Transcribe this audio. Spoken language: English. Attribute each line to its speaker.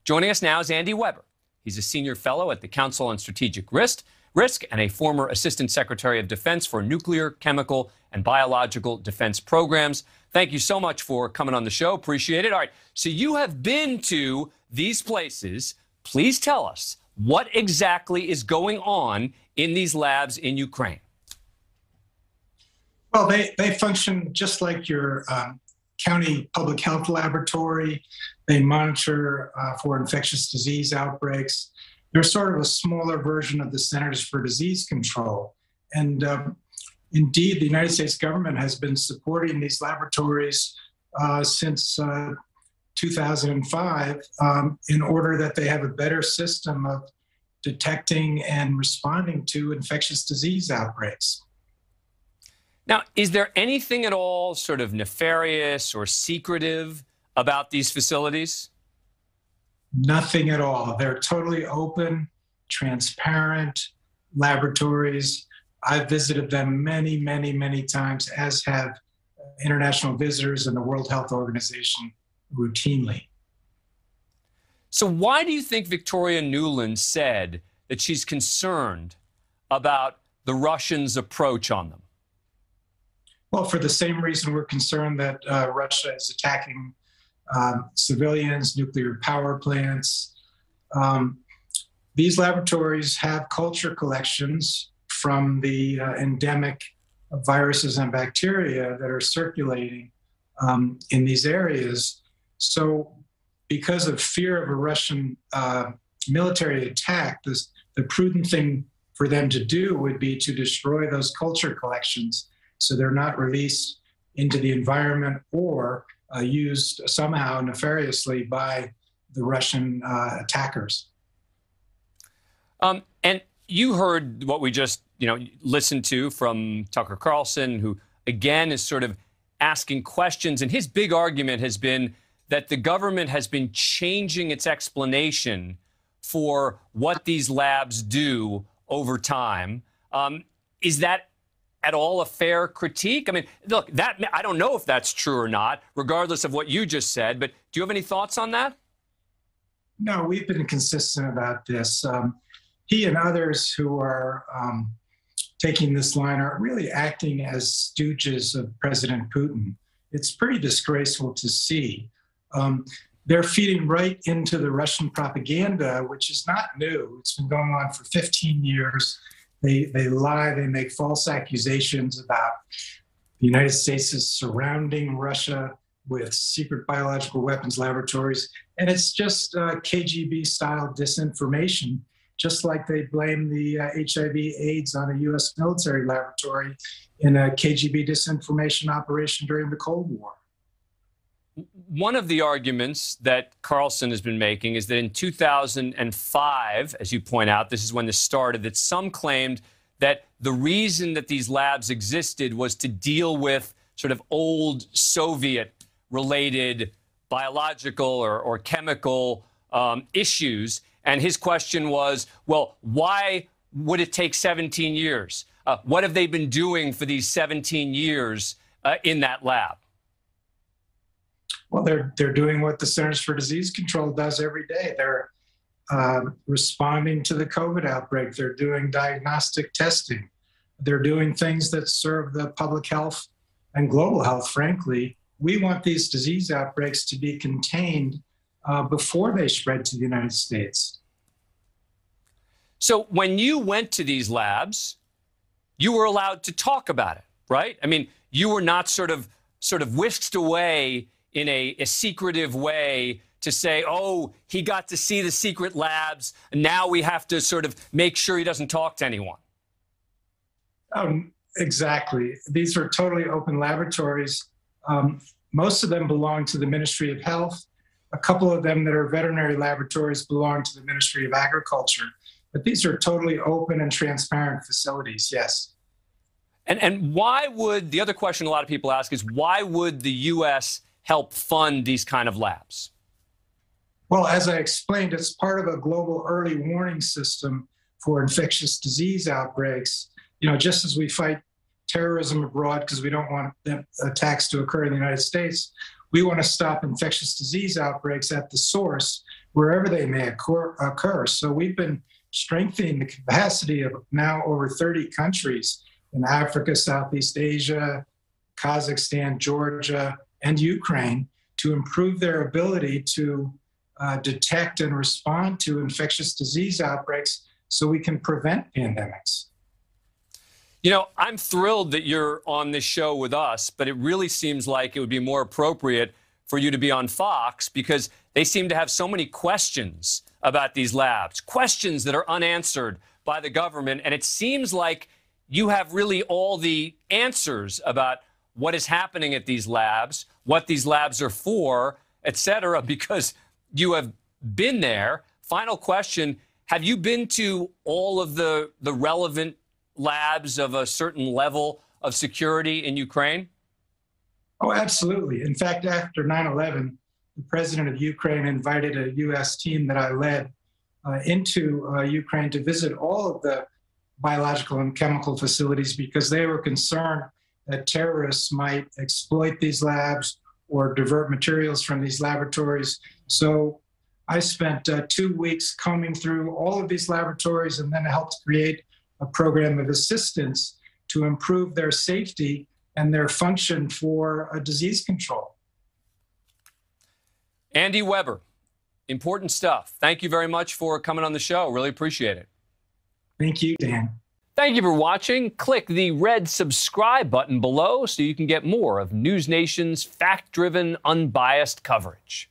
Speaker 1: Joining us now is Andy Weber. He's a senior fellow at the Council on Strategic Risk and a former Assistant Secretary of Defense for Nuclear, Chemical, and Biological Defense Programs. Thank you so much for coming on the show. Appreciate it. All right, so you have been to these places. Please tell us what exactly is going on in these labs in Ukraine.
Speaker 2: Well, they function just like your county public health laboratory. They monitor for infectious disease outbreaks. They're sort of a smaller version of the Centers for Disease Control. And indeed, the United States government has been supporting these laboratories since 2005 in order that they have a better system of detecting and responding to infectious disease outbreaks.
Speaker 1: Now, is there anything at all sort of nefarious or secretive about these facilities?
Speaker 2: Nothing at all. They're totally open, transparent laboratories. I've visited them many, many, many times, as have international visitors and the World Health Organization routinely.
Speaker 1: So why do you think Victoria Nuland said that she's concerned about the Russians' approach on them?
Speaker 2: Well, for the same reason we're concerned that Russia is attacking civilians, nuclear power plants. These laboratories have culture collections from the endemic viruses and bacteria that are circulating in these areas. So because of fear of a Russian military attack, the prudent thing for them to do would be to destroy those culture collections so they're not released into the environment or used somehow nefariously by the Russian attackers.
Speaker 1: And you heard what we just, listened to from Tucker Carlson, who again is sort of asking questions. And his big argument has been that the government has been changing its explanation for what these labs do over time. Is that at all a fair critique? I mean, look, I don't know if that's true or not, regardless of what you just said, but do you have any thoughts on that?
Speaker 2: No, we've been consistent about this. He and others who are taking this line are really acting as stooges of President Putin. It's pretty disgraceful to see. They're feeding right into the Russian propaganda, which is not new. It's been going on for 15 years. They lie, they make false accusations about the United States is surrounding Russia with secret biological weapons laboratories. And it's just KGB-style disinformation, just like they blame the HIV/AIDS on a U.S. military laboratory in a KGB disinformation operation during the Cold War.
Speaker 1: One of the arguments that Carlson has been making is that in 2005, as you point out, this is when this started, that some claimed that the reason that these labs existed was to deal with sort of old Soviet-related biological or chemical issues. And his question was, well, why would it take 17 years? What have they been doing for these 17 years in that lab?
Speaker 2: Well, they're doing what the Centers for Disease Control does every day. They're responding to the COVID outbreak. They're doing diagnostic testing. They're doing things that serve the public health and global health, frankly. We want these disease outbreaks to be contained before they spread to the United States.
Speaker 1: So when you went to these labs, you were allowed to talk about it, right? I mean, you were not sort of whisked away in a secretive way to say, oh, he got to see the secret labs, and now we have to sort of make sure he doesn't talk to anyone.
Speaker 2: Exactly. These are totally open laboratories. Most of them belong to the Ministry of Health. A couple of them that are veterinary laboratories belong to the Ministry of Agriculture. But these are totally open and transparent facilities, yes.
Speaker 1: And why would, the other question a lot of people ask is, why would the U.S. help fund these kind of labs?
Speaker 2: Well, as I explained, it's part of a global early warning system for infectious disease outbreaks. Just as we fight terrorism abroad because we don't want attacks to occur in the United States, We want to stop infectious disease outbreaks at the source, wherever they may occur. So we've been strengthening the capacity of now over 30 countries in Africa, Southeast Asia, Kazakhstan, Georgia, and Ukraine to improve their ability to detect and respond to infectious disease outbreaks so we can prevent pandemics.
Speaker 1: You know, I'm thrilled that you're on this show with us, but it really seems like it would be more appropriate for you to be on Fox because they seem to have so many questions about these labs, questions that are unanswered by the government. And it seems like you have really all the answers about what is happening at these labs, what these labs are for, et cetera, because you have been there. Final question, have you been to all of the relevant labs of a certain level of security in Ukraine?
Speaker 2: Oh, absolutely. In fact, after 9/11, the president of Ukraine invited a U.S. team that I led into Ukraine to visit all of the biological and chemical facilities because they were concerned that terrorists might exploit these labs or divert materials from these laboratories. So I spent 2 weeks combing through all of these laboratories and then helped create a program of assistance to improve their safety and their function for disease control.
Speaker 1: Andy Weber, important stuff. Thank you very much for coming on the show. Really appreciate it.
Speaker 2: Thank you, Dan.
Speaker 1: Thank you for watching. Click the red subscribe button below so you can get more of NewsNation's fact-driven, unbiased coverage.